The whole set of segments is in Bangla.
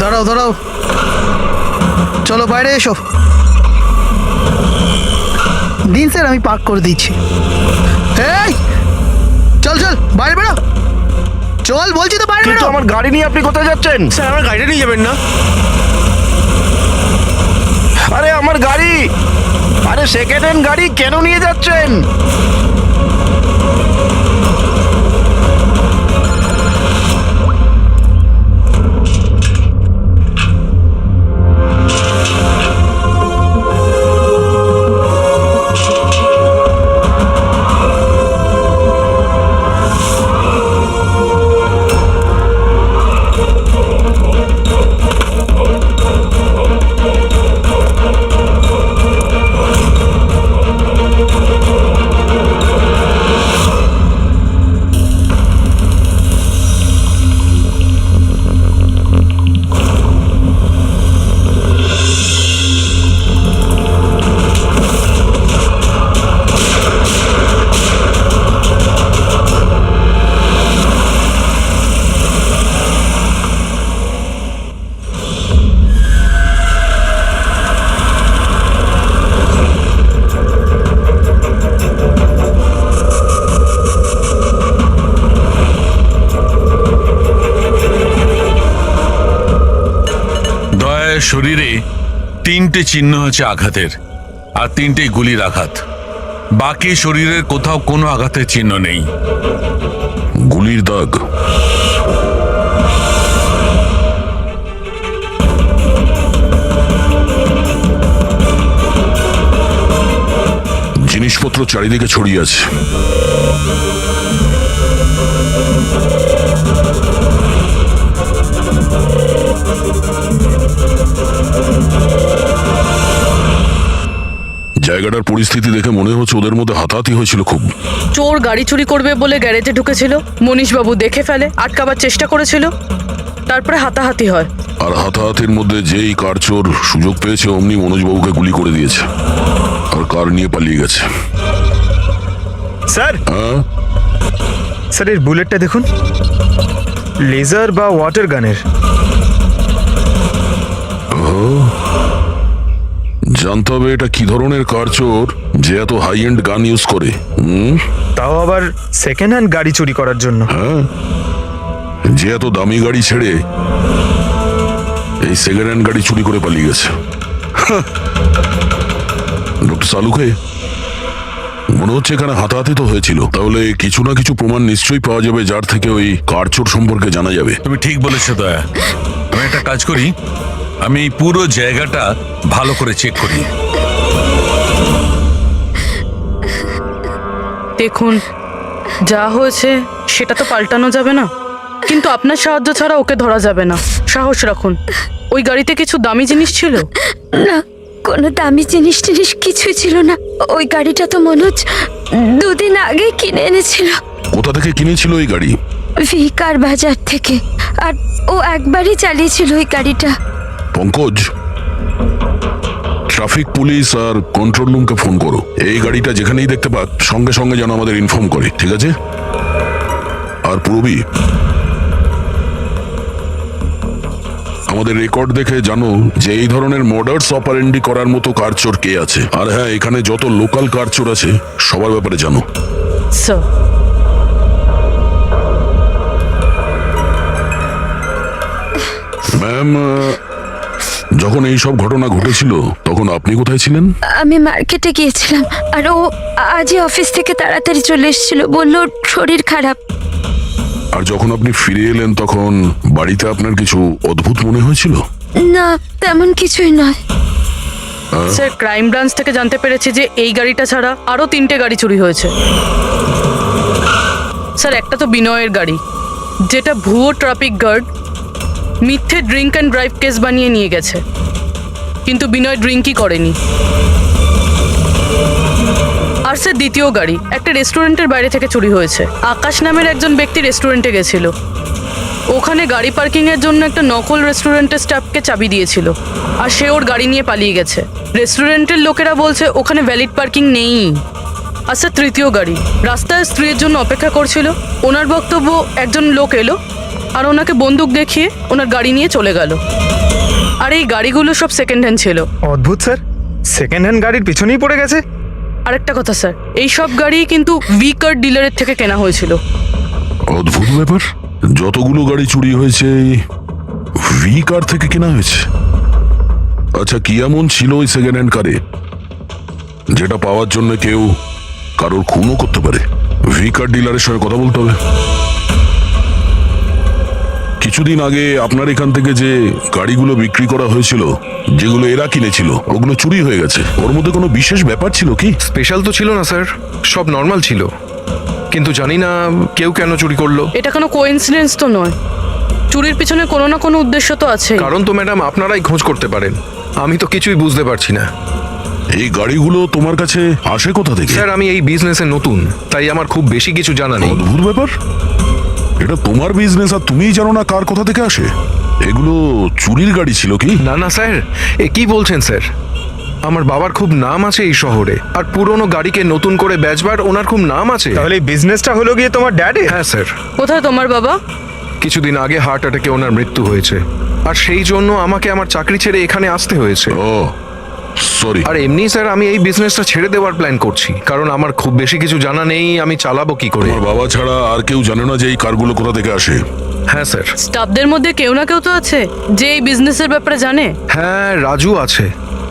দাঁড়াও দাঁড়াও, চলো বাইরে এসো। দিন স্যার, আমি পার্ক করে দিচ্ছি। এই চল চল, বাইরে বেরো, চল বলছি তো, বাইরে কিন্তু বেরো। আমার গাড়ি নিয়ে আপনি কোথায় যাচ্ছেন? স্যার আমার গাড়িটা নিয়ে যাবেন না? আরে আমার গাড়ি, আরে সেকেন্ড হ্যান্ড গাড়ি কেন নিয়ে যাচ্ছেন? শরীরে 3টে চিহ্ন হচ্ছে আঘাতের, আর 3টেই গুলির আঘাত। বাকি শরীরের কোথাও কোনো আঘাতের চিহ্ন নেই। গুলির দাগ? জিনিসপত্র চারিদিকে ছড়িয়ে আছে। জায়গাটার পরিস্থিতি দেখে মনে হচ্ছে ওদের মধ্যে হাতাহাতি হয়েছিল খুব। চোর গাড়ি চুরি করবে বলে গ্যারেজে ঢুকেছিল, মনীশবাবু দেখে ফেলে, আটকাবার চেষ্টা করেছিল, তারপরে হাতাহাতি হয়। আর হাতাহাতির মধ্যে যেই কার চোর সুযোগ পেয়েছে অমনি মনোজবাবুকে গুলি করে দিয়েছে আর কার নিয়ে পালিয়ে গেছে। স্যার, হ্যাঁ স্যার এর বুলেটটা দেখুন, লেজার বা ওয়াটার গানের। জানতে হবে এটা কি ধরনের কার চোর যে এত হাই এন্ড গান ইউজ করে। তাও আবার সেকেন্ড হ্যান্ড গাড়ি চুরি করার জন্য। হ্যাঁ, যে এত দামি গাড়ি ছেড়ে এই সেকেন্ড হ্যান্ড গাড়ি চুরি করে পালিয়ে গেছে। ডক্টর সালুকে, মনে হচ্ছে এখানে হাতাহাতি তো হয়েছিল, তাহলে কিছু না কিছু প্রমাণ নিশ্চয়ই পাওয়া যাবে যার থেকে ওই কার চোর সম্পর্কে জানা যাবে। তুমি ঠিক বলেছো দয়া। আমি একটা কাজ করি, আমি এই পুরো জায়গাটা ভালো করে চেক করি। দেখুন, যা হয়েছে সেটা তো পাল্টানো যাবে না, কিন্তু আপনার সাহায্য ছাড়া ওকে ধরা যাবে না। সাহস রাখুন। ওই গাড়িতে কিছু দামি জিনিস ছিল? না, কোনো দামি জিনিস টিনিস কিছুই ছিল না। ওই গাড়িটা তো মনোজ 2 দিন আগে কিনে এনেছিল। কোথা থেকে কিনেছিল এই গাড়ি? ভিকার বাজার থেকে। আর ও একবারই চালিয়েছিল ওই গাড়িটা। পঙ্কজ, ট্রাফিক পুলিশ আর কন্ট্রোল রুমকে ফোন করো। এই গাড়িটা যেখানেই দেখতে পাক সঙ্গে সঙ্গে যেন আমাদের ইনফর্ম করে, ঠিক আছে? আর পূরবী, আমাদের রেকর্ড দেখে জানো যে এই ধরনের মর্ডার্স অপারেন্ডি করার মতো কারচোর কে আছে। আর হ্যাঁ, এখানে যত লোকাল কারচোর আছে সবার ব্যাপারে জানো। স্যার, ম্যাম, যখন এই সব ঘটনা ঘটেছিল তখন আপনি কোথায় ছিলেন? আমি মার্কেটে গিয়েছিলাম, আর ও আজই অফিস থেকে তাড়াতাড়ি চলে এসেছিল, বলল ওর শরীর খারাপ। আর যখন আপনি ফিরে এলেন তখন বাড়িতে আপনার কিছু অদ্ভুত মনে হয়েছিল? না, তেমন কিছুই নয়। স্যার, ক্রাইম ব্রাঞ্চ থেকে জানতে পেরেছি যে এই গাড়িটা ছাড়া আরও 3টে গাড়ি চুরি হয়েছে। স্যার, একটা তো বিনয়ের গাড়ি, যেটা ভুয়ো ট্রাফিক গার্ড মিথ্যে ড্রিঙ্ক অ্যান্ড ড্রাইভ কেস বানিয়ে নিয়ে গেছে, কিন্তু বিনয় ড্রিঙ্কই করেনি। আর স্যার, দ্বিতীয় গাড়ি একটা রেস্টুরেন্টের বাইরে থেকে চুরি হয়েছে। আকাশ নামের একজন ব্যক্তি রেস্টুরেন্টে গেছিল, ওখানে গাড়ি পার্কিংয়ের জন্য একটা নকল রেস্টুরেন্টের স্টাফকে চাবি দিয়েছিল, আর সে ওর গাড়ি নিয়ে পালিয়ে গেছে। রেস্টুরেন্টের লোকেরা বলছে ওখানে ভ্যালিড পার্কিং নেই। আর স্যার, তৃতীয় গাড়ি রাস্তায় স্ত্রীর জন্য অপেক্ষা করছিল, ওনার বক্তব্য একজন লোক এলো আর ওনাকে বন্দুক দেখিয়ে ওনার গাড়ি নিয়ে চলে গেল। আর এই গাড়িগুলো সব সেকেন্ড হ্যান্ড ছিল। অদ্ভুত স্যার, সেকেন্ড হ্যান্ড গাড়ির পিছনেই পড়ে গেছে। আরেকটা কথা স্যার, এই সব গাড়ি কিন্তু ভি কার ডিলারের থেকে কেনা হয়েছিল। অদ্ভুত ব্যাপার, যতগুলো গাড়ি চুরি হয়েছে ভি কার থেকে কেনা হয়েছে। আচ্ছা, কি এমন ছিল ওই সেকেন্ড হ্যান্ড কারে যেটা পাওয়ার জন্য কেউ কারোর খুনও করতে পারে? ভি কার ডিলারের সঙ্গে কথা বলতে হবে। কিছুদিন আগে আপনার এখান থেকে যে গাড়িগুলো বিক্রি করা হয়েছিল, যেগুলো এরা কিনেছিল, ওগুলো চুরি হয়ে গেছে। ওর মধ্যে কোনো বিশেষ ব্যাপার ছিল কি? স্পেশাল তো ছিল না স্যার, সব নর্মাল ছিল, কিন্তু জানি না কেউ কেন চুরি করলো। এটা কোনো কোইন্সিডেন্স তো নয়, চুরির পিছনে কোনো না কোনো উদ্দেশ্য তো আছে। কারণ তো ম্যাডাম আপনারাই খোঁজ করতে পারেন, আমি তো কিছুই বুঝতে পারছি না। এই গাড়িগুলো তোমার কাছে আসে কোথা থেকে? স্যার আমি এই বিজনেসে নতুন, তাই আমার খুব বেশি কিছু জানা নেই। অদ্ভুত ব্যাপার, এটা তোমার বিজনেস আর তুমিই জানো না কার কোথা থেকে আসে? এগুলো চুরির গাড়ি ছিল কি? না না স্যার, এ কি বলছেন স্যার? আমার বাবার খুব নাম আছে এই শহরে, আর পুরনো গাড়িকে নতুন করে বেচবার ওনার খুব নাম আছে। তাহলে এই বিজনেসটা হলো গিয়ে তোমার ড্যাডি? হ্যাঁ স্যার, কোথায় তোমার বাবা? কিছুদিন আগে হার্ট অ্যাটাকে ওনার মৃত্যু হয়েছে, আর সেই জন্য আমাকে আমার চাকরি ছেড়ে এখানে আসতে হয়েছে। ও সরি। আর এমনি স্যার আমি এই বিজনেসটা ছেড়ে দেওয়ার প্ল্যান করছি, কারণ আমার খুব বেশি কিছু জানা নেই, আমি চালাবো কি করে। তোমার বাবা ছাড়া আর কেউ জানে না যে এই কারগুলো কোথা থেকে আসে? হ্যাঁ স্যার। স্টাফদের মধ্যে কেউ না কেউ তো আছে যে এই বিজনেসের ব্যাপারে জানে। হ্যাঁ রাজু আছে,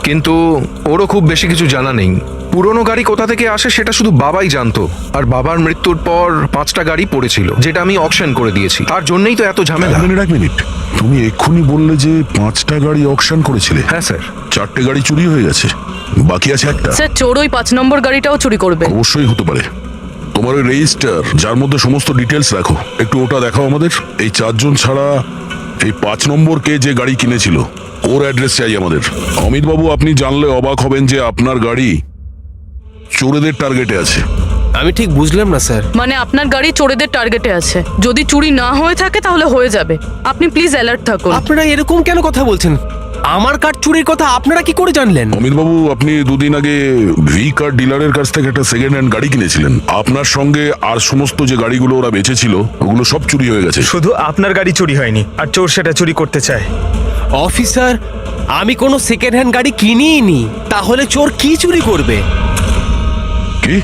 কিন্তু ওরও খুব বেশি কিছু জানা নেই। পুরনো গাড়ি কোথা থেকে আসে সেটা শুধু বাবাই জানতো, আর বাবার মৃত্যুর পর 5টা গাড়ি পড়েছিল, যেটা আমি অকশন করে দিয়েছি। তার জন্যই তো এত ঝামেলা। এক মিনিট, তুমি এক্ষুনি বললে যে 5টা গাড়ি অকশন করেছিলে। হ্যাঁ স্যার। 4টে গাড়ি চুরি হয়ে গেছে, বাকি আছে একটা। স্যার চোর ওই 5 নম্বর গাড়িটাও চুরি করবে। অবশ্যই হতে পারে। তোমার ওই রেজিস্টার যার মধ্যে সমস্ত ডিটেলস রাখো, একটু ওটা দেখাও আমাদের। এই 4 জন ছাড়া এই 5 নম্বর কে যে গাড়ি কিনেছিল ওর অ্যাড্রেস চাই আমাদের। অমিত বাবু, আপনি জানলে অবাক হবেন যে আপনার গাড়ি চোরেদের টার্গেটে আছে। আমি ঠিক বুঝলাম না স্যার। মানে আপনার গাড়ি চোরেদের টার্গেটে আছে, যদি চুরি না হয়ে থাকে তাহলে হয়ে যাবে। আপনি প্লিজ অ্যালার্ট থাকুন। আপনারা এরকম কেন কথা বলছেন? আমার কার চুরির কথা আপনারা কি করে জানলেন? অমিত বাবু, আপনি দুদিন আগে ভি কার ডিলারের কাছ থেকে একটা সেকেন্ড হ্যান্ড গাড়ি কিনেছিলেন। আপনার সঙ্গে আর সমস্ত যে গাড়িগুলো ওরা বেচেছিল ওগুলো সব চুরি হয়ে গেছে। শুধু আপনার গাড়ি চুরি হয়নি, আর চোর সেটা চুরি করতে চায়। অফিসার, আমি কোনো সেকেন্ড হ্যান্ড গাড়ি কিনিই নি, তাহলে চোর কি চুরি করবে? কি?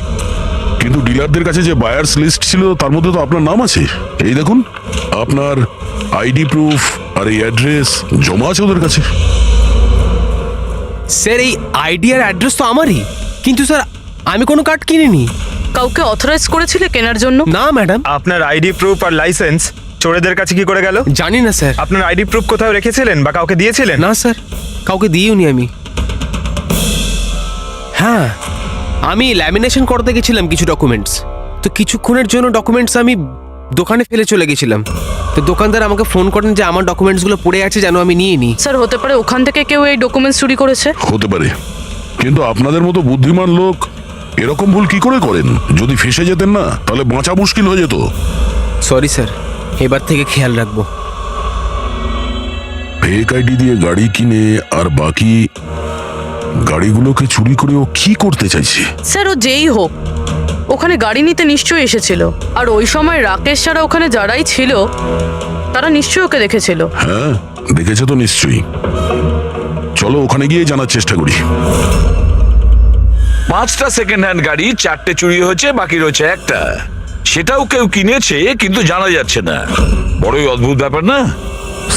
কিন্তু ডিলারদের কাছে যে বায়ার্স লিস্ট ছিল তার মধ্যে তো আপনার নাম আছে। এই দেখুন, আপনার আইডি প্রুফ আর এই অ্যাড্রেস জমা আছে ওদের কাছে। স্যার এই আইডি আর অ্যাড্রেস তো আমারই, কিন্তু স্যার আমি কোনো কার্ড কিনিনি। কাউকে অথরাইজ করেছিলে কেনার জন্য? না ম্যাডাম। আপনার আইডি প্রুফ আর লাইসেন্স চোরেদের কাছে কি করে গেল? জানি না স্যার। আপনার আইডি প্রুফ কোথাও রেখেছিলেন বা কাউকে দিয়েছিলেন? না স্যার, কাউকে দিইওনি আমি। হ্যাঁ, আমি ল্যামিনেশন করতে গেছিলাম কিছু ডকুমেন্টস, তো কিছুক্ষণের জন্য ডকুমেন্টস আমি দোকানে ফেলে চলে গেছিলাম। তো দোকানদার আমাকে ফোন করেন যে আমার ডকুমেন্টসগুলো পড়ে আছে, যেন আমি নিয়ে নিই। স্যার হতে পারে ওখান থেকে কেউ এই ডকুমেন্টস চুরি করেছে। হতে পারে, কিন্তু আপনাদের মতো বুদ্ধিমান লোক এরকম ভুল কি করে করেন? যদি ফেঁসে যেতেন না তাহলে বাঁচা মুশকিল হয়ে যেত। সরি স্যার, এবার থেকে খেয়াল রাখবো। ফেক আইডি দিয়ে গাড়ি কিনে আর বাকি গাড়িগুলোকে চুরি করে ও কি করতে চাইছে? স্যার ও যেই হোক, ওখানে গাড়ি নিতে নিশ্চয়ই এসেছিল, আর ওই সময় রাকেশ ছাড়া ওখানে যারাই ছিল তারা নিশ্চয়ই ওকে দেখেছিল। হ্যাঁ, দেখেছে তো নিশ্চয়ই। চলো ওখানে গিয়ে জানার চেষ্টা করি। 5টা সেকেন্ড হ্যান্ড গাড়ি, 4টে চুরি হয়েছে, বাকি রয়েছে একটা। সেটাও কেউ কিনেছে কিন্তু জানা যাচ্ছে না। বড়ই অদ্ভুত ব্যাপার না?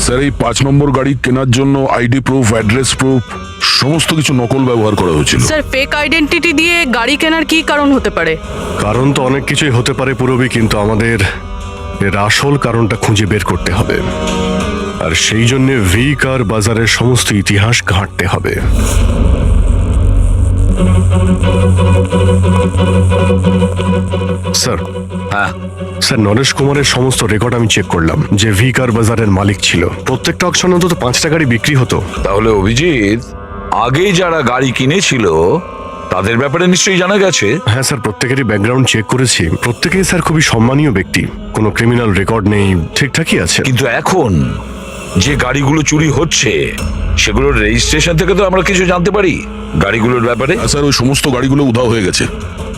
স্যার, এই 5 নম্বর গাড়ি কেনার জন্য আইডি প্রুফ, অ্যাড্রেস প্রুফ সমস্ত কিছু নকল ব্যবহার করা হয়েছিল। স্যার ফেক আইডেন্টিটি দিয়ে গাড়ি কেনার কি কারণ হতে পারে? কারণ তো অনেক কিছুই হতে পারে পুরবি, কিন্তু আমাদের এর আসল কারণটা খুঁজে বের করতে হবে, আর সেই জন্য ভি কার বাজারের সমস্ত ইতিহাস ঘাঁটতে হবে। স্যার, হ্যাঁ, স্যার নরেশ কুমারের সমস্ত রেকর্ড আমি চেক করলাম, যে ভি কার বাজারের মালিক ছিল। প্রত্যেকটা অকশনে অন্তত 5টা গাড়ি বিক্রি হতো। তাহলে অভিজিৎ, আগে যারা গাড়ি কিনেছিল তাদের ব্যাপারে নিশ্চয়ই জানা গেছে। হ্যাঁ স্যার, প্রত্যেকেরই ব্যাকগ্রাউন্ড চেক করেছি। প্রত্যেকেই স্যার খুবই সম্মানীয় ব্যক্তি, কোনো ক্রিমিনাল রেকর্ড নেই, ঠিকঠাকই আছে। কিন্তু এখন যে গাড়িগুলো চুরি হচ্ছে সেগুলোর রেজিস্ট্রেশন থেকে তো আমরা কিছু জানতে পারি গাড়িগুলোর ব্যাপারে। স্যার ওই সমস্ত গাড়িগুলো উধাও হয়ে গেছে,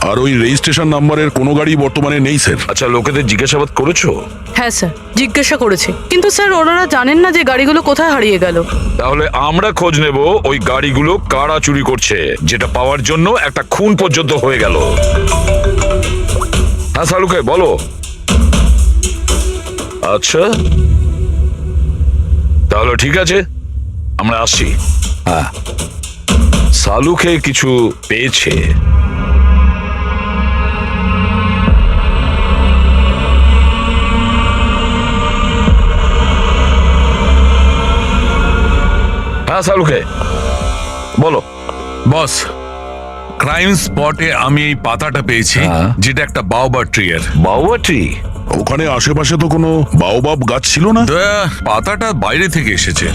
আর ওই রেজিস্ট্রেশন নাম্বারের কোনো গাড়ি বর্তমানে নেই স্যার। আচ্ছা, লোকেদের জিজ্ঞাসাবাদ করেছো? হ্যাঁ স্যার, জিজ্ঞাসা করেছি, কিন্তু স্যার ওনারা জানেন না যে গাড়িগুলো কোথায় হারিয়ে গেল। তাহলে আমরা খোঁজ নেব ওই গাড়িগুলো কারা চুরি করছে, যেটা পাওয়ার জন্য একটা খুন পর্যন্ত হয়ে গেল। হ্যাঁ সালুকে বলো। আচ্ছা তাহলে ঠিক আছে, আমরা আসছি। হ্যাঁ, সালুকে কিছু পেয়েছে। হ্যাঁ সালুকে বলো। বস, ক্রাইম স্পটে আমি এই পাতাটা পেয়েছি, হ্যাঁ। যেটা একটা বাওবার ট্রি এর। বাউয়া ট্রি? ওখানে আশেপাশে তো কোনো বাওবাব গাছ ছিল না। পাতাটা বাইরে থেকে এসেছে।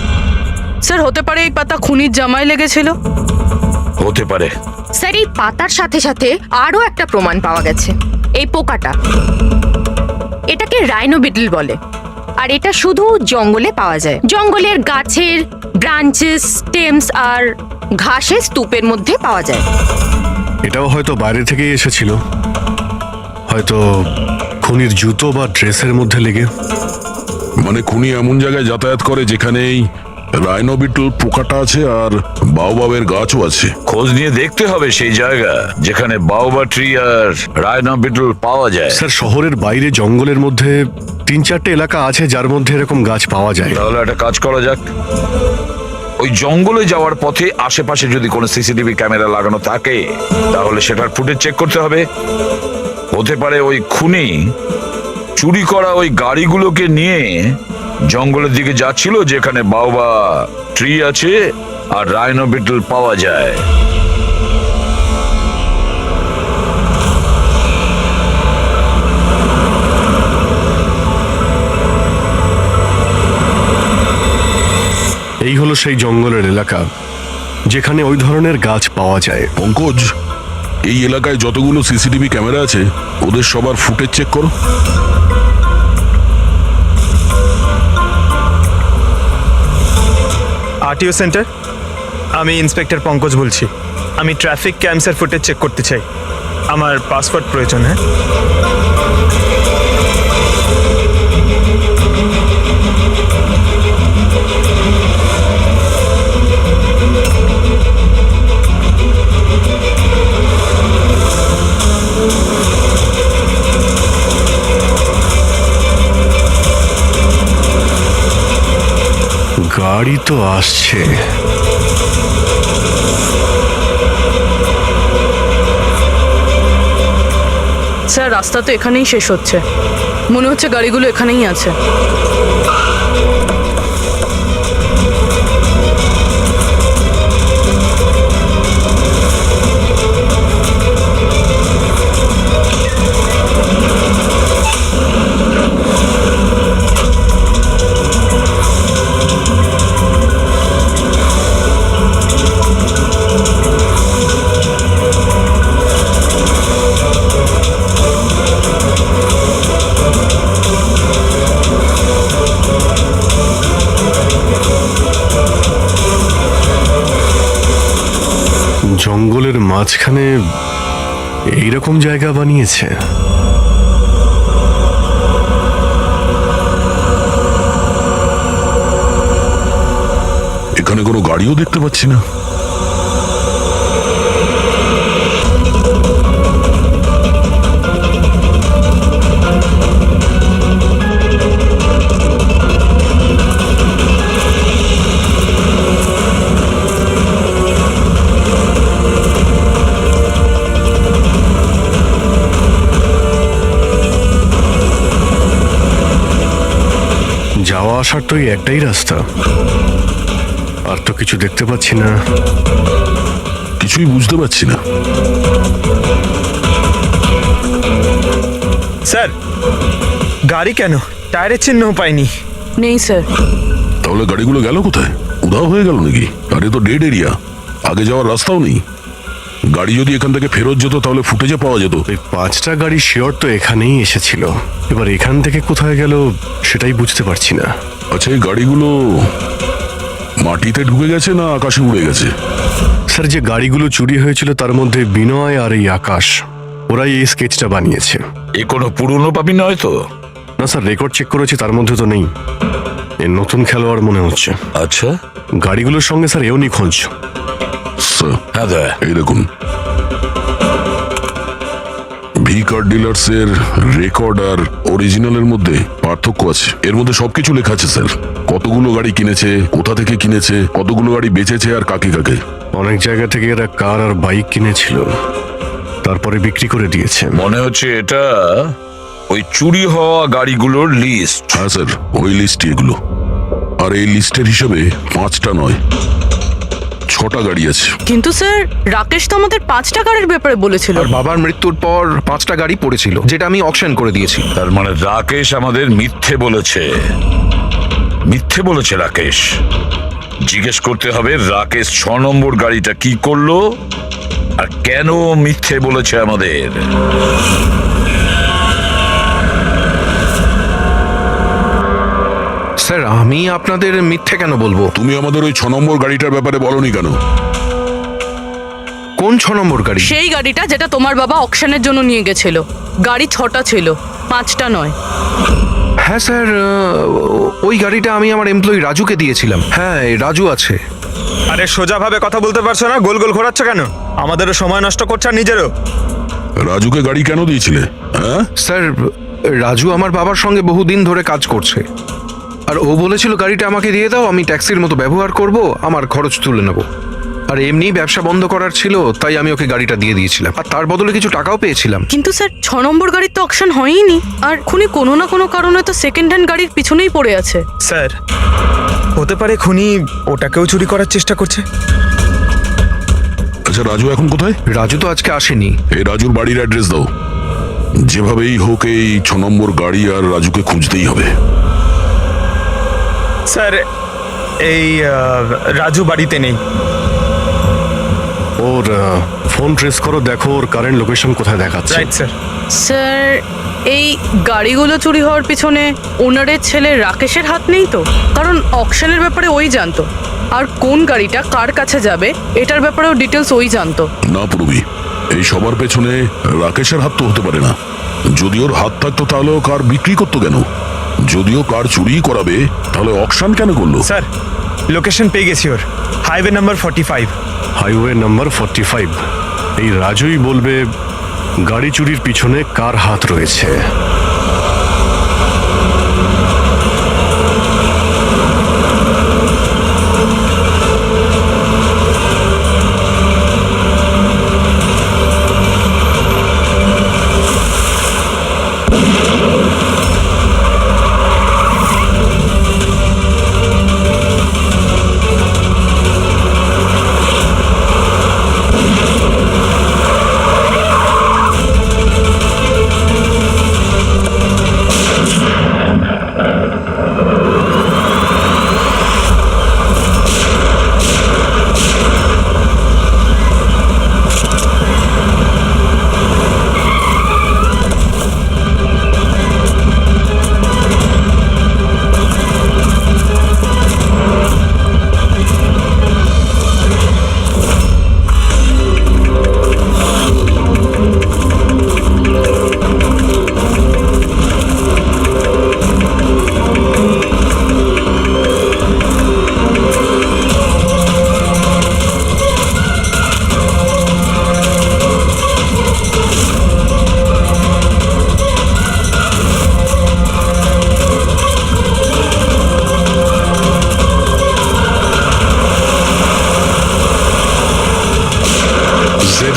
স্যার হতে পারে এই পাতা খুনির জামায় লেগেছিল। হতে পারে। স্যার এই পাতার সাথে সাথে আরো একটা প্রমাণ পাওয়া গেছে, এই পোকাটা। এটাকে রাইনো বিটল বলে, আর এটা শুধু জঙ্গলে পাওয়া যায়। জঙ্গলের গাছের ব্রাঞ্চেস, স্টেমস আর ঘাসের স্তূপের মধ্যে পাওয়া যায়। এটাও হয়তো বাইরে থেকেই এসেছিল, হয়তো খুনির জুতো বা ড্রেসের মধ্যে লেগে। মানে খুনি এমন জায়গায় যাতায়াত করে যেখানেই রাইনোবিটল পোকাটা আছে আর বাওবাবের গাছও আছে। খোঁজ নিয়ে দেখতে হবে সেই জায়গা যেখানে বাউবা ট্রি আর রাইনো বিটল পাওয়া যায়। স্যার শহরের বাইরে জঙ্গলের মধ্যে 3-4টে এলাকা আছে যার মধ্যে এরকম গাছ পাওয়া যায়। তাহলে একটা কাজ করা যাক, ওই জঙ্গলে যাওয়ার পথে আশেপাশে যদি কোনো সিসিটিভি ক্যামেরা লাগানো থাকে তাহলে সেটার ফুটেজ চেক করতে হবে। হতে পারে ওই খুনি চুরি করা ওই গাড়িগুলোকে নিয়ে জঙ্গলের দিকে যাচ্ছিল যেখানে বাউবা ট্রি আছে আর রাইনো বিটল পাওয়া যায়। এই হলো সেই জঙ্গলের এলাকা যেখানে ওই ধরনের গাছ পাওয়া যায়। পঙ্কজ, এই এলাকায় যতগুলো সিসিটিভি ক্যামেরা আছে ওদের সবার ফুটেজ চেক করো। আরটিও সেন্টার, আমি ইন্সপেক্টর পঙ্কজ বলছি। আমি ট্রাফিক ক্যামসের ফুটেজ চেক করতে চাই। আমার পাসপোর্ট প্রয়োজন। হ্যাঁ, গাড়ি তো আসছে। স্যার রাস্তা তো এখানেই শেষ হচ্ছে, মনে হচ্ছে গাড়িগুলো এখানেই আছে। জঙ্গলের মাঝখানে এইরকম জায়গা বানিয়েছে। এখানে কোনো গাড়িও দেখতে পাচ্ছি না। যাওয়া আসার তো এই একটাই রাস্তা, আর তো কিছু দেখতে পাচ্ছি না। কিছুই বুঝতে পারছি না। স্যার গাড়ি কেন? টায়ারের চিহ্ন পাইনি। নেই স্যার। তাহলে গাড়িগুলো গেল কোথায়? উধাও হয়ে গেল নাকি? আরে তো ডেড এরিয়া, আগে যাওয়ার রাস্তাও নেই। গাড়ি যদি এখান থেকে ফেরত যেত তাহলে ফুটেজে পাওয়া যেত। এই 5টা গাড়ি শিওর তো এখানেই এসেছিল, এবার এখান থেকে কোথায় গেল সেটাই বুঝতে পারছি না। আচ্ছা, এই গাড়িগুলো মাটিতে ঢুকে গেছে না আকাশে উড়ে গেছে? স্যার, যে গাড়িগুলো চুরি হয়েছিল তার মধ্যে বিনয় আর এই আকাশ, ওরাই এই স্কেচটা বানিয়েছে। এ কোনো পুরনো পাপি নয় তো? না স্যার, রেকর্ড চেক করেছি, তার মধ্যে তো নেই। এর নতুন খেলোয়াড় মনে হচ্ছে। আচ্ছা, গাড়িগুলোর সঙ্গে স্যার এও নিখোঁজ। স্যার, হ্যাঁ দয়া। এই দেখুন, ভি কার ডিলার্স এর রেকর্ড আর অরিজিনালের মধ্যে পার্থক্য আছে। এর মধ্যে সবকিছু লেখা আছে স্যার, কতগুলো গাড়ি কিনেছে, কোথা থেকে কিনেছে, কতগুলো গাড়ি বেচেছে আর কাকে কাকে। অনেক জায়গা থেকে এরা কার আর বাইক কিনেছিল, তারপরে বিক্রি করে দিয়েছে। মনে হচ্ছে এটা ওই চুরি হওয়া গাড়িগুলোর লিস্ট। হ্যাঁ স্যার, ওই লিস্টই এগুলো। আর এই লিস্টের হিসেবে 5টা নয়, 6টা গাড়ি আছে। কিন্তু স্যার, রাকেশ তো আমাদের 5টা গাড়ির ব্যাপারে বলেছিল। আর বাবার মৃত্যুর পর 5টা গাড়ি পড়েছিল, যেটা আমি অকশন করে দিয়েছি। তার মানে রাকেশ আমাদের মিথ্যে বলেছে। মিথ্যে বলেছে রাকেশ। জিজ্ঞেস করতে হবে রাকেশ 6 নম্বর গাড়িটা কি করলো আর কেন মিথ্যে বলেছে আমাদের। স্যার, আমি আপনাদের মিথ্যে কেন বলবো? তুমি আমাদের ওই 6 নম্বর গাড়িটার ব্যাপারে বলনি কেন? কোন 6 নম্বর গাড়ি? সেই গাড়িটা যেটা তোমার বাবা অকশনের জন্য নিয়ে গেছিল। গাড়ি 6টা ছিল, 5টা নয়। হ্যাঁ স্যার, ওই গাড়িটা আমি আমার এমপ্লয়ি রাজুকে দিয়েছিলাম। হ্যাঁ, রাজু আছে। আরে সোজাভাবে কথা বলতে পারছো না, গোল গোল ঘোরাচ্ছ কেন? আমাদেরও সময় নষ্ট করছো আর নিজেরও। রাজুকে গাড়ি কেন দিয়েছিলে? হ্যাঁ স্যার, রাজু আমার বাবার সঙ্গে বহুদিন ধরে কাজ করছে, আর ও বলেছিল গাড়িটা আমাকে দিয়ে দাও, আমি ট্যাক্সির মতো ব্যবহার করব, আমার খরচ তুলে নেব। আর এমনি ব্যবসা বন্ধ করার ছিল, তাই আমি ওকে গাড়িটা দিয়ে দিয়েছিলাম, আর তার বদলে কিছু টাকাও পেয়েছিলাম। কিন্তু স্যার, 6 নম্বর গাড়ির তো অকশন হয়নি। আর খুনি কোনো না কোনো কারণে তো সেকেন্ড হ্যান্ড গাড়ির পিছনেই পড়ে আছে। স্যার, হতে পারে খুনি ওটাকেও চুরি করার চেষ্টা করছে। আচ্ছা, রাজু এখন কোথায়? রাজু তো আজকে আসেনি। এই রাজুর বাড়ির অ্যাড্রেস দাও। যেভাবেই হোক এই 6 নম্বর গাড়ি আর রাজুকে খুঁজতেই হবে। স্যার, এই রাজু বাড়িতে নেই। ওর ফোন ট্রেস করো, দেখো ওর কারেন্ট লোকেশন কোথায় দেখাচ্ছে। Right sir. স্যার, এই গাড়িগুলো চুরি হওয়ার পিছনে ওনারের ছেলে রাকেশের হাত নেই তো? কারণ অকশনের ব্যাপারে ওই জানতো, আর কোন গাড়িটা কার কাছে যাবে এটার ব্যাপারেও ডিটেলস ওই জানতো। না পূর্বী, এই সবার পেছনে রাকেশের হাত তো হতে পারে না। যদি ওর হাত থাকতো তাহলে ও কার বিক্রি করতো কেন? যদিও কার চুরি করাবে তাহলে অকশন কেন করলো? স্যার, লোকেশন পেয়ে গেছি ওর। Highway number 45। Highway number 45। এই রাজুই বলবে গাড়ি চুরির পিছনে কার হাত রয়েছে।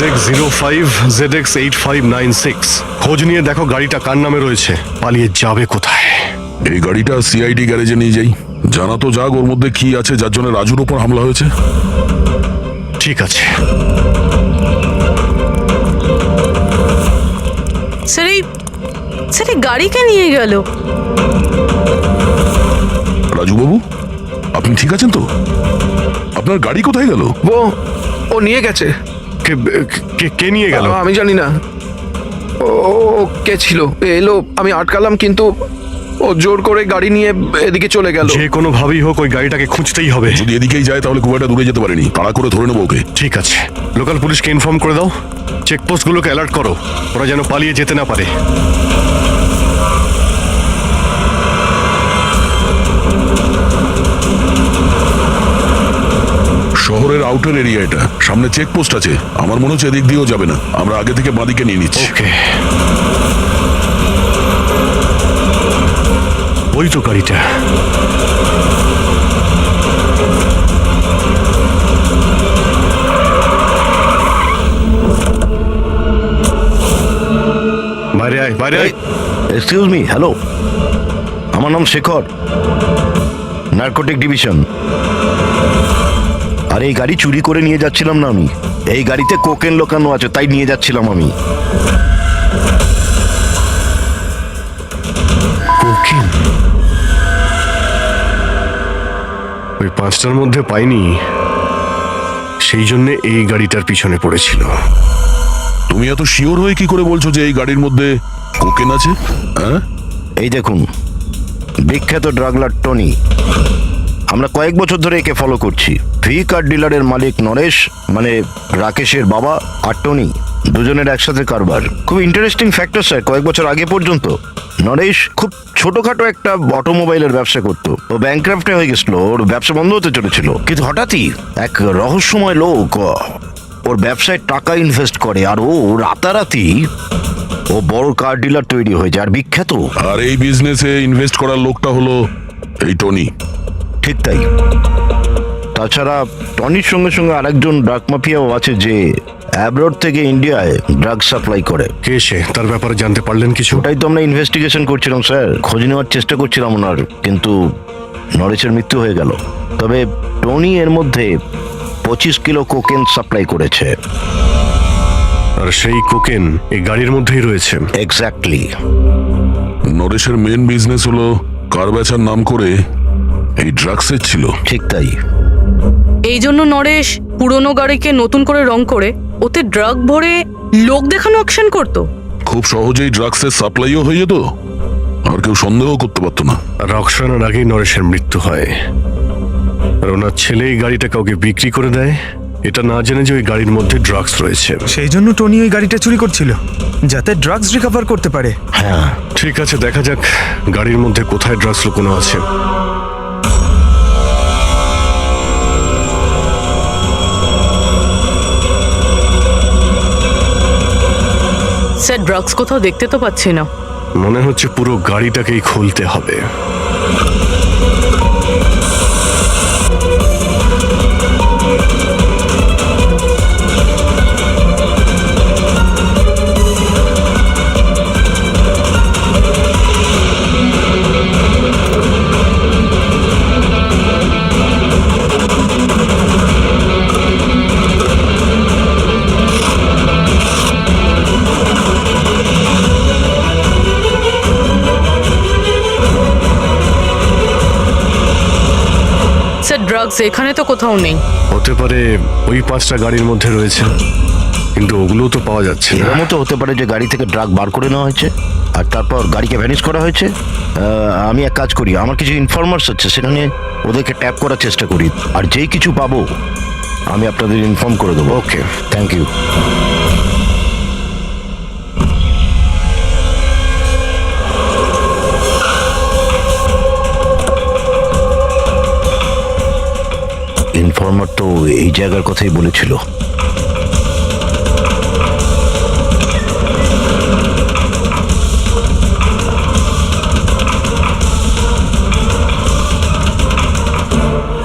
ZX05 ZX8596। খোঁজ নিয়ে দেখো গাড়িটা কার নামে রয়েছে, পালিয়ে যাবে কোথায়। এই গাড়িটা সিআইডি গ্যারেজে নিয়ে যাই, জানা তো যাক ওর মধ্যে কি আছে যার জন্য রাজুর উপর হামলা হয়েছে। ঠিক আছে। স্যার, এই গাড়িকে নিয়ে গেল। রাজু বাবু, আপনি ঠিক আছেন তো? আপনার গাড়ি কোথায় গেল? ও নিয়ে গেছে। কে নিয়ে গেল? আমি জানি না। ও কে ছিল, এলো, আমি আটকালাম, কিন্তু ও ও জোর করে গাড়ি নিয়ে এদিকে চলে গেল। যে কোনো ভাবেই হোক ওই গাড়িটাকে খুঁজতেই হবে। যদি এদিকেই যায় তাহলে খুব একটা দূরে যেতে পারেনি, তাড়া করে ধরে নেবো ওকে। ঠিক আছে, লোকাল পুলিশকে ইনফর্ম করে দাও, চেকপোস্টগুলোকে অ্যালার্ট করো, ওরা যেন পালিয়ে যেতে না পারে। শহরের আউটার এরিয়া এটা, সামনে চেকপোস্ট আছে। আমার মনে হচ্ছে এদিক দিয়েও যাবে না, আমরা আগে থেকে বাঁদিকে নিয়ে নিচ্ছি। ওকে, ওই তো গাড়িটা। বাইরে আয়, বাইরে আয়। এক্সকিউজ মি, হ্যালো, আমার নাম শেখর, নার্কোটিক ডিভিশন। আর এই গাড়ি চুরি করে নিয়ে যাচ্ছিলাম না আমি, এই গাড়িতে কোকেন লোকানো আছে, তাই নিয়ে যাচ্ছিলাম আমি। কোকেন? ওই 5টার মধ্যে পাইনি, সেই জন্য এই গাড়িটার পিছনে পড়েছিল। তুমি এত শিওর হয়ে কি করে বলছো যে এই গাড়ির মধ্যে কোকেন আছে? হ্যাঁ, এই দেখুন, বিখ্যাত ড্রাগলার টনি, আমরা কয়েক বছর ধরে একে ফলো করছি। ভি কার ডিলারের মালিক নরেশ, মানে রাকেশের বাবা, আর টনি, দুজনের একসাথে কারবার। খুব ইন্টারেস্টিং ফ্যাক্টর স্যার, কয়েক বছর আগে পর্যন্ত নরেশ খুব ছোটখাটো একটা অটোমোবাইলের ব্যবসা করতো। ও ব্যাংক্রাফ্টে হয়ে গেছিল, ওর ব্যবসা বন্ধ হতে চলেছিল, কিন্তু হঠাৎই এক রহস্যময় লোক ওর ব্যবসায় টাকা ইনভেস্ট করে, আর ও রাতারাতি ও বড় কার ডিলার তৈরি হয়ে যায়, আর বিখ্যাত। আর এই বিজনেসে ইনভেস্ট করার লোকটা হলো এই টনি। ঠিক তাই। তাছাড়া টনির সঙ্গে সঙ্গে আরেকজন ড্রাগ মাফিয়াও আছে যে অ্যাব্রড থেকে ইন্ডিয়ায় ড্রাগ সাপ্লাই করে। কে সে? তার ব্যাপারে জানতে পারলেন কিছু? ওটাই তো আমরা ইনভেস্টিগেশন করছিলাম স্যার, খোঁজ নেওয়ার চেষ্টা করছিলাম ওনার, কিন্তু নরেশের মৃত্যু হয়ে গেল। তবে টনি এর মধ্যে 25 কিলো কোকেন সাপ্লাই করেছে। আর সেই কোকেন এই গাড়ির মধ্যেই রয়েছে। এক্স্যাক্টলি। নরেশের মেন বিজনেস হলো কার বেচার নাম করে এই ড্রাগসের ছিল। ঠিক তাই। এই জন্য নরেশ পুরনো গাড়িকে নতুন করে রং করে ওতে ড্রাগ ভরে লোক দেখানো অ্যাকশন করতো। খুব সহজেই ড্রাগসের সাপ্লাইও হয়ে যেত, আর কেউ সন্দেহ করতে পারতো না। রক্সানার আগেই নরেশের মৃত্যু হয়, আর ওনার ছেলে এই গাড়িটা কাউকে বিক্রি করে দেয়, এটা না জেনে যে ওই গাড়ির মধ্যে ড্রাগস রয়েছে। সেই জন্য টনি ওই গাড়িটা চুরি করছিল, যাতে ড্রাগস রিকভার করতে পারে। হ্যাঁ, ঠিক আছে, দেখা যাক গাড়ির মধ্যে কোথায় ড্রাগস লুকোনো আছে। স্যার, ড্রাগস কোথাও দেখতে তো পাচ্ছি না। মনে হচ্ছে পুরো গাড়িটাকেই খুলতে হবে। স্যার, ড্রাগস এখানে তো কোথাও নেই। হতে পারে ওই 5টা গাড়ির মধ্যে রয়েছে, কিন্তু ওগুলো তো পাওয়া যাচ্ছে না। এরকমও তো হতে পারে যে গাড়ি থেকে ড্রাগ বার করে নেওয়া হয়েছে আর তারপর গাড়িকে ভ্যানিশ করা হয়েছে। আমি এক কাজ করি, আমার কিছু ইনফরমার্স আছে, সেখানে ওদেরকে ট্যাপ করার চেষ্টা করি, আর যেই কিছু পাবো আমি আপনাদের ইনফর্ম করে দেবো। ওকে, থ্যাংক ইউ। ইনফর্মার তো এই জায়গার কথাই বলেছিল।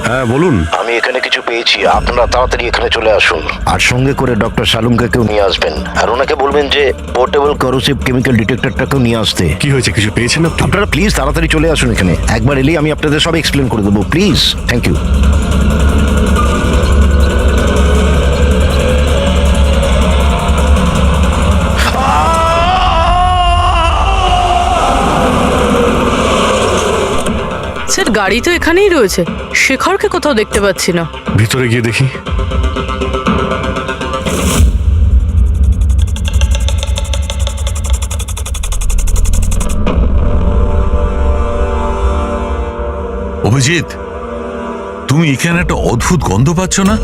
হ্যাঁ বলুন। আমি এখানে কিছু পেয়েছি, আপনারা তাড়াতাড়ি এখানে চলে আসুন, আর সঙ্গে করে ডক্টর শালুমকেও নিয়ে আসবেন, আর ওনাকে বলবেন যে পোর্টেবল করোসিভ কেমিক্যাল ডিটেক্টরটাকেও নিয়ে আসতে। কি হয়েছে, কিছু পেয়েছেন আপনি? আপনারা প্লিজ তাড়াতাড়ি চলে আসুন এখানে, একবার এলেই আমি আপনাদের সব এক্সপ্লেন করে দেবো, প্লিজ। Thank you. স্যার, গাড়ি তো এখানেই রয়েছে, শেখরকে কোথাও দেখতে পাচ্ছি না। ভিতরে গিয়ে দেখি। অভিজিৎ, তুমি এখানে একটা অদ্ভুত গন্ধ পাচ্ছ না?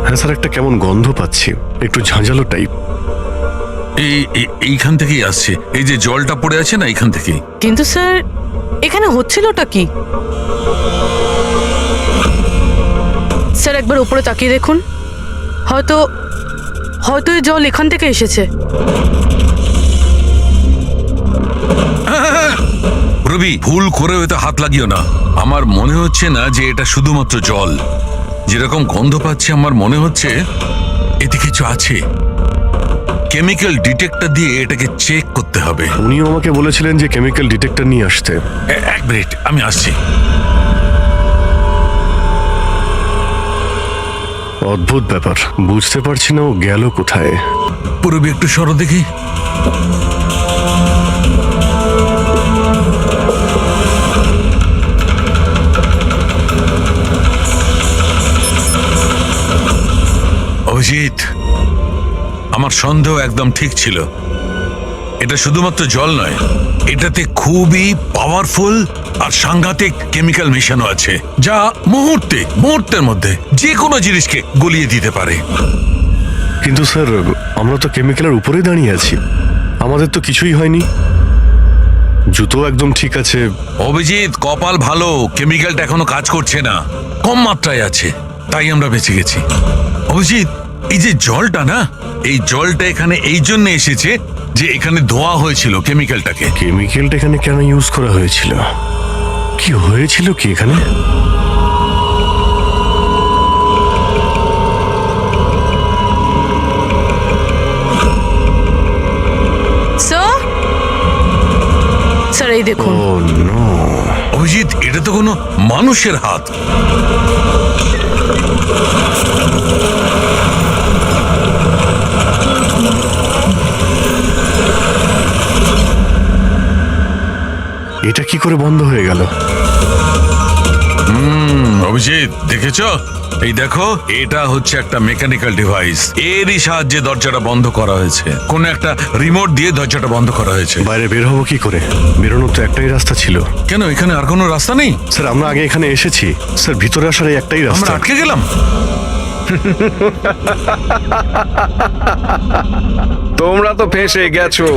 হ্যাঁ স্যার, একটা কেমন গন্ধ পাচ্ছি, একটু ঝাঁঝালো টাইপ। এইখান থেকেই আসছে, এই যে জলটা পড়ে আছে না, এইখান থেকেই। কিন্তু স্যার এখানে হচ্ছিলটা কি? স্যার একবার উপরে তাকিয়ে দেখুন, হয়তো হয়তো এই জল এখান থেকে এসেছে। রবি, ভুল করে হয়তো হাত লাগিও না। আমার মনে হচ্ছে না যে এটা শুধুমাত্র জল। যেরকম গন্ধ পাচ্ছি আমার মনে হচ্ছে এতে কিছু আছে। কেমিক্যাল ডিটেক্টর দিয়ে এটাকে চেক করতে হবে। উনিও আমাকে বলেছিলেন যে কেমিক্যাল ডিটেক্টর নিয়ে আসতে। এক মিনিট, আমি আসছি। অদ্ভুত ব্যাপার, বুঝতে পারছি না ও গেল কোথায়। পুরবি একটু সরো দেখি। অভিজিৎ, আমার সন্দেহ একদম ঠিক ছিল। এটা শুধুমাত্র জল নয়, এটাতে খুবই পাওয়ারফুল আর সাংঘাতিক কেমিক্যাল মেশানো আছে, যা মুহূর্তের মধ্যে যে কোনো জিনিসকে গলিয়ে দিতে পারে। কিন্তু স্যার, আমরা তো কেমিক্যালের উপরেই দাঁড়িয়ে আছি, আমাদের তো কিছুই হয়নি, জুতো একদম ঠিক আছে। অভিজিৎ, কপাল ভালো, কেমিক্যালটা এখনো কাজ করছে না, কম মাত্রায় আছে, তাই আমরা বেঁচে গেছি। অভিজিৎ, এই যে জলটা না, এই জলটা এখানে এই জন্য এসেছে যে এখানে ধোয়া হয়েছিল কেমিক্যালটাকে। কেমিক্যালটা এখানে কেন ইউজ করা হয়েছিল? কি হয়েছিল কি এখানে? স্যার এই দেখুন। ও নো! অভিজিৎ, এটা তো কোনো মানুষের হাত। এটা কি করে বন্ধ হয়ে গেল? অভিজিৎ, দেখেছো? এই দেখো, এটা হচ্ছে একটা মেকানিক্যাল ডিভাইস, এরই সাহায্যে দরজাটা বন্ধ করা হয়েছে। কোন একটা রিমোট দিয়ে দরজাটা বন্ধ করা হয়েছে। বাইরে বের হবো কি করে? বেরোনোর তো একটাই রাস্তা ছিল। কেন, এখানে আর কোনো রাস্তা নেই? স্যার, আমরা আগে এখানে এসেছি স্যার, ভিতরে আসার এই একটাই আমরা রাস্তা। আটকে গেলাম। তোমরা তো ফেঁসে গেছো,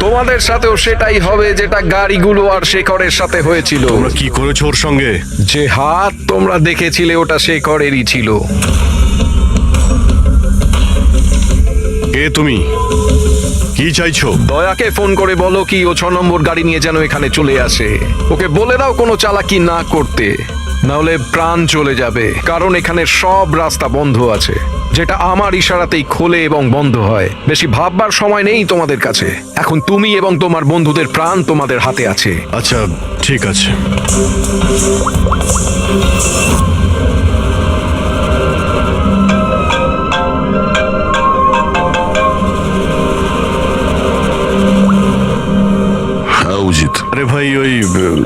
তোমাদের সাথেও সেটাই হবে যেটা গাড়িগুলো আর শেখরের সাথে হয়েছিল। তোমরা কি করেছো ওর সঙ্গে? যে হাত তোমরা দেখেছিলে ওটা শেখরেরই ছিল। কে তুমি? কি চাইছো? দয়াকে ফোন করে বলো কি ও 6 নম্বর গাড়ি নিয়ে যেন এখানে চলে আসে। ওকে বলে দাও কোনো চালাকি না করতে, নাহলে প্রাণ চলে যাবে। কারণ এখানে সব রাস্তা বন্ধ আছে, যেটা আমার ইশারাতেই খোলে এবং বন্ধ হয়। বেশি ভাববার সময় নেই তোমাদের কাছে। এখন তুমি এবং তোমার বন্ধুদের প্রাণ তোমাদের হাতে আছে। আচ্ছা ঠিক আছে। আরে ভাই, ওই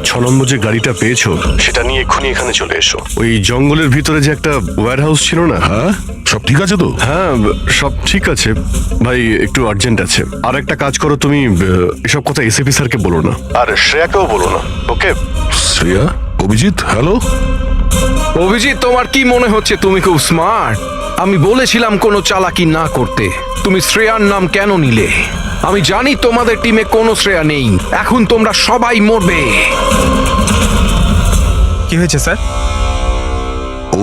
6 নম্বর যে গাড়িটা পেয়েছো সেটা নিয়ে এক্ষুনি এখানে চলে এসো। ওই জঙ্গলের ভিতরে যে একটা ওয়্যার হাউস ছিল না? হ্যাঁ, সব ঠিক আছে তো? হ্যাঁ, সব ঠিক আছে ভাই, একটু আর্জেন্ট আছে। আর একটা কাজ করো, তুমি এসব কথা এসিপি স্যারকে বলো না, আর শ্রেয়াকেও বলো না, ওকে? শ্রেয়া? অভিজিৎ, হ্যালো। অভিজিৎ, তোমার কি মনে হচ্ছে তুমি খুব স্মার্ট? আমি বলেছিলাম কোনো চালাকি না করতে। তুমি শ্রেয়ার নাম কেন নিলে? আমি জানি তোমাদের টিমে কোনো শ্রেয়া নেই। এখন তোমরা সবাই মরবে। কি হয়েছে স্যার?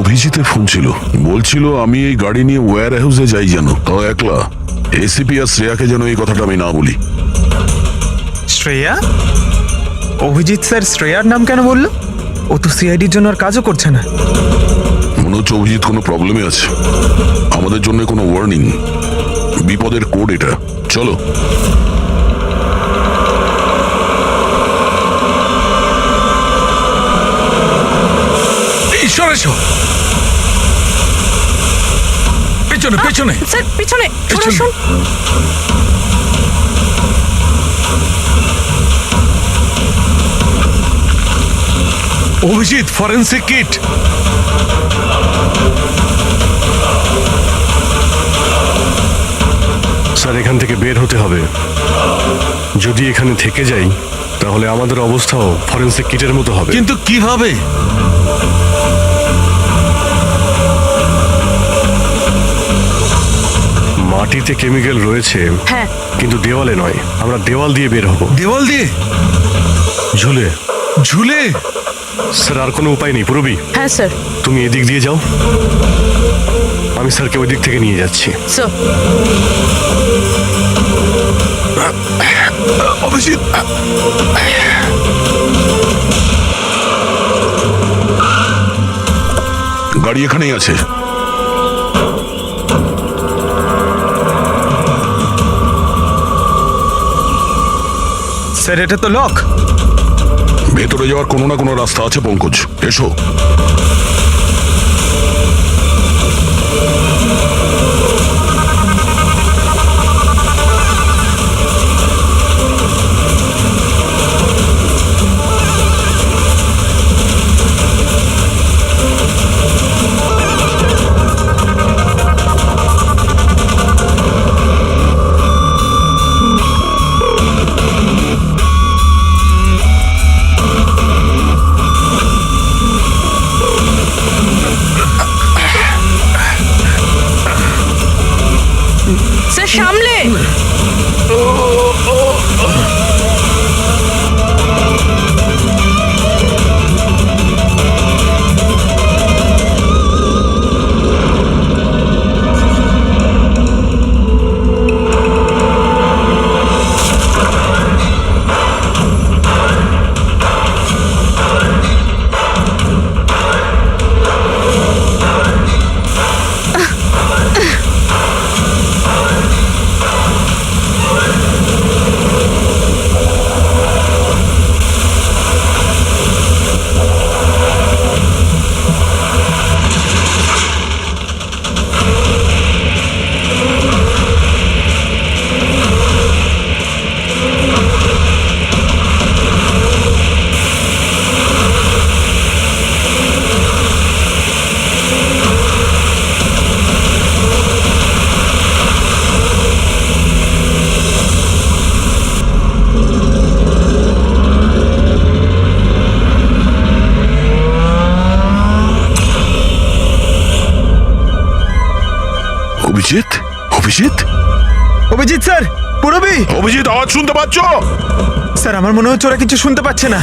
অভিজিতের ফোন ছিল, বলছিল আমি এই গাড়ি নিয়ে ওয়্যার হাউসে যাই যেন, তো একলা। এসিপি আর শ্রেয়াকে যেন এই কথাটা আমি না বলি। শ্রেয়া? অভিজিৎ স্যার শ্রেয়ার নাম কেন বললো? ও তো সিআইডির জন্য আর কাজও করছে না। মনে হচ্ছে অভিজিৎ কোনো প্রবলেমে আছে। আমাদের জন্য কোনো ওয়ার্নিং, বিপদের কোড এটা। চলো। পেছনে পেছনে। স্যার পিছনে সরে আসুন। Abhijit, forensic kit. স্যার, এখান থেকে বের হতে হবে। যদি এখানে থেকে যাই তাহলে আমাদের অবস্থাও ফরেন্সিক কিটের মতো হবে। কিন্তু কিভাবে? মাটিতে কেমিক্যাল রয়েছে, হ্যাঁ। কিন্তু দেওয়ালে নয়। আমরা দেওয়াল দিয়ে বের হব। দেওয়াল দিয়ে? ঝুলে। ঝুলে? স্যার আর কোনো উপায় নেই পুরবি। হ্যাঁ স্যার। তুমি এদিক দিয়ে যাও, আমি স্যারকে ওই দিক থেকে নিয়ে যাচ্ছি। স্যার অভিজিৎ, গাড়ি এখানেই আছে। স্যার এটা তো লক। ভেতরে যাওয়ার কোনো না কোনো রাস্তা আছে পঙ্কজ, এসো। স্যার সামলে। অভিজিৎ, অভিজিৎ, অভিজিৎ স্যার, পুরবি। অভিজিৎ, আওয়াজ শুনতে পাচ্ছ? স্যার আমার মনে হচ্ছে ওরা কিছু শুনতে পাচ্ছে না।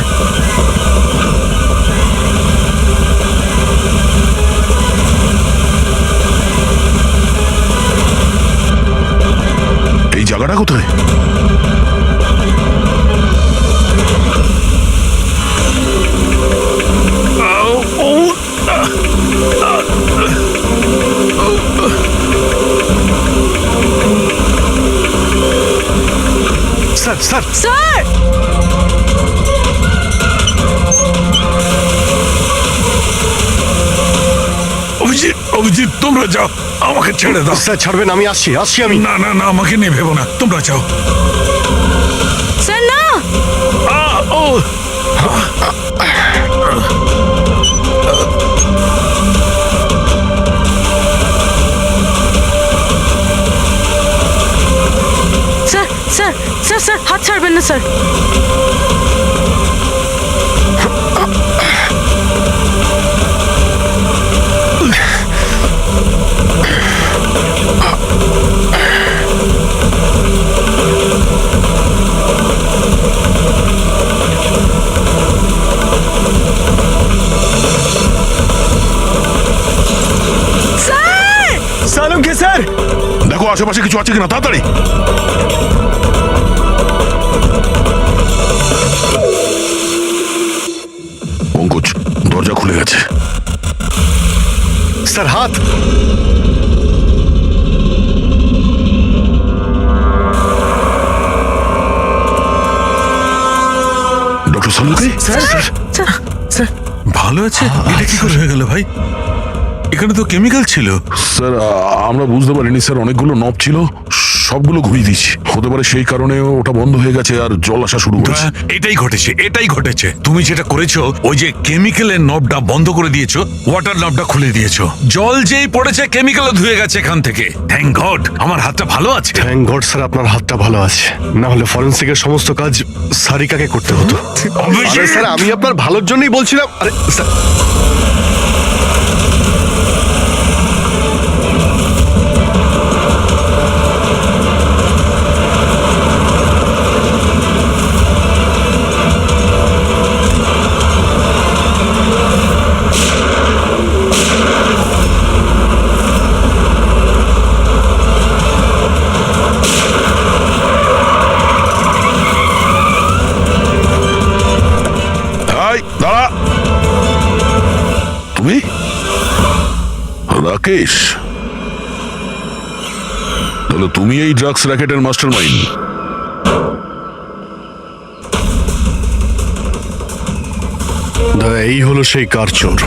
এই জায়গাটা কোথায়? Sir sir sir Abhijit, Abhijit তোমরা যাও, আমাকে ছেড়ে দাও। স্যার ছাড়বেন, আমি আসছি আসছি আমি। না না না, আমাকে নিয়ে ভেবো না, তোমরা যাও। স্যার না। ও স্যার স্যার স্যার স্যার হাত ছাড়বেন না স্যার। সালম কে স্যার? দেখো আশেপাশে কিছু আছে কিনা, তাড়াতাড়ি। পঙ্কজ, দরজা খুলে গেছে। স্যার হাত। ডক্টর সালুকে? স্যার স্যার স্যার ভালো আছে? এটা কি করে হয়ে গেল ভাই? এখানে তো কেমিক্যাল ছিল। স্যার আমরা বুঝতে পারিনি স্যার, অনেকগুলো নব ছিল, সবগুলো ঘুরিয়ে দিচ্ছি। হতে পারে সেই কারণে ওটা বন্ধ হয়ে গেছে আর জল আসা শুরু করেছে। এটাই ঘটেছে। তুমি যেটা করেছো, ওই যে কেমিক্যালের নবটা বন্ধ করে দিয়েছো, ওয়াটার নবটা খুলে দিয়েছো, জল যেই পড়েছে কেমিক্যালও ধুয়ে গেছে এখান থেকে। থ্যাংক গড আমার হাতটা ভালো আছে। থ্যাংক গড স্যার আপনার হাতটা ভালো আছে, না হলে ফরেন্সিকের সমস্ত কাজ সারিকাকে করতে হতো। আরে স্যার আমি আপনার ভালোর জন্যই বলছিলাম। আরে স্যার এই, দাঁড়া। তুমি রাকেশ, তাহলে তুমি এই ড্রাগস র্যাকেটের মাস্টার মাইন্ড। দাদা এই হলো সেই কার চোর।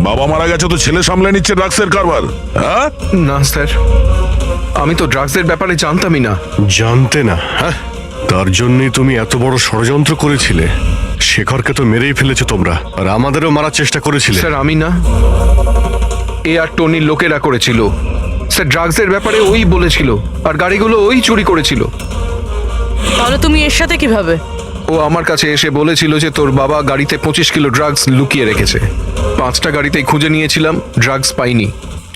বাবা মারা গেছে তো ছেলে সামলে নিচ্ছে ড্রাগসের কারবার, হ্যাঁ? না স্যার, আমি তো ড্রাগসের ব্যাপারে জানতামই না। জানতে না? হ্যাঁ, তার জন্যই তুমি এত বড় ষড়যন্ত্র করেছিলে। শেখরকে তো মেরেই ফেলেছো তোমরা, আর আমাদেরও মারার চেষ্টা করেছিলে। স্যার আমি না, এ আর টনির লোকেরা করেছিল। স্যার ড্রাগসের ব্যাপারে ওই বলেছিল, আর গাড়িগুলো ওই চুরি করেছিল। তাহলে তুমি এর সাথে কিভাবে? ও আমার কাছে এসে বলেছিল যে তোর বাবা গাড়িতে 25 কিলো ড্রাগস লুকিয়ে রেখেছে। 5টা গাড়িতেই খুঁজে নিয়েছিলাম, ড্রাগস পাইনি।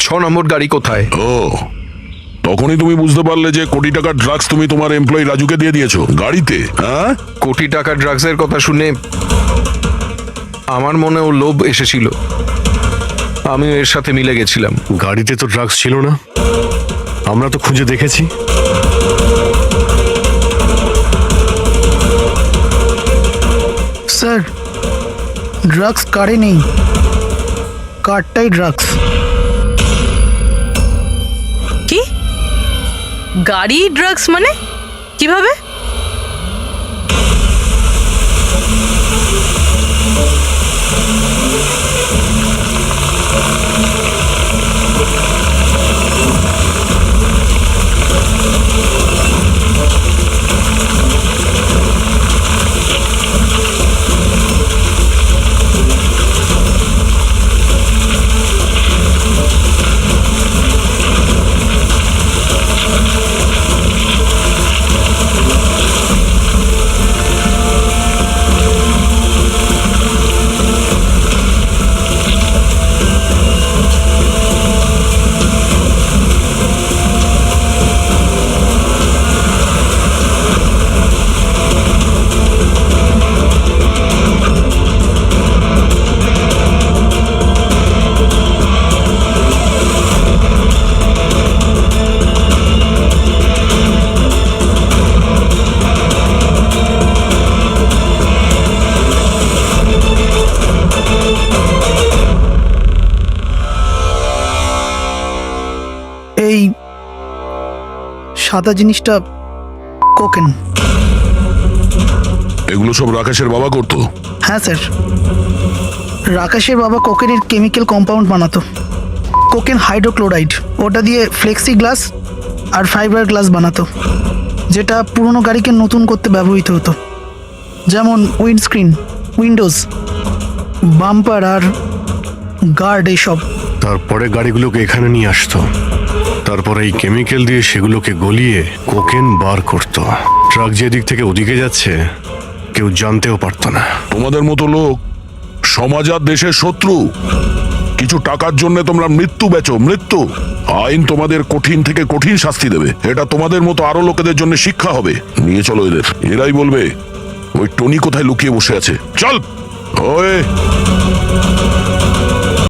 6 নম্বর গাড়ি কোথায়? ও, তখনই তুমি বুঝতে পারলে যে কোটি টাকার ড্রাগস তুমি তোমার এমপ্লয়ি রাজুকে দিয়ে দিয়েছো গাড়িতে, হ্যাঁ? কোটি টাকার ড্রাগসের কথা শুনে আমার মনেও লোভ এসেছিল, আমিও এর সাথে মিলে গেছিলাম। গাড়িতে তো ড্রাগস ছিল না, আমরা তো খুঁজে দেখেছি। স্যার ড্রাগস কারে নেই, কারটাই ড্রাগস। কি গাড়ি ড্রাগস মানে কিভাবে? এই সাদা জিনিসটা কোকেন। এগুলো সব রাকেশের বাবা করতো? হ্যাঁ স্যার, রাকেশের বাবা কোকেনের কেমিক্যাল কম্পাউন্ড বানাতো। কোকেন হাইড্রোক্লোরাইড, ওটা দিয়ে ফ্লেক্সি গ্লাস আর ফাইবার গ্লাস বানাতো, যেটা পুরনো গাড়িকে নতুন করতে ব্যবহৃত হতো। যেমন উইন্ডস্ক্রিন, উইন্ডোজ, বাম্পার আর গার্ড এইসব। তারপরে গাড়িগুলোকে এখানে নিয়ে আসতো, তারপরে এই কেমিক্যাল দিয়ে সেগুলোকে গলিয়ে কোকেন বার করতো। ট্রাক যেদিক থেকে ওদিকে যাচ্ছে কেউ জানতেও পারতো না। তোমাদের মতো লোক সমাজ আর দেশের শত্রু। কিছু টাকার জন্য তোমরা মৃত্যু বেচো, মৃত্যু। আইন তোমাদের কঠিন থেকে কঠিন শাস্তি দেবে। এটা তোমাদের মতো আরো লোকেদের জন্য শিক্ষা হবে। নিয়ে চলো এদের, এরাই বলবে ওই টনি কোথায় লুকিয়ে বসে আছে। চল ওই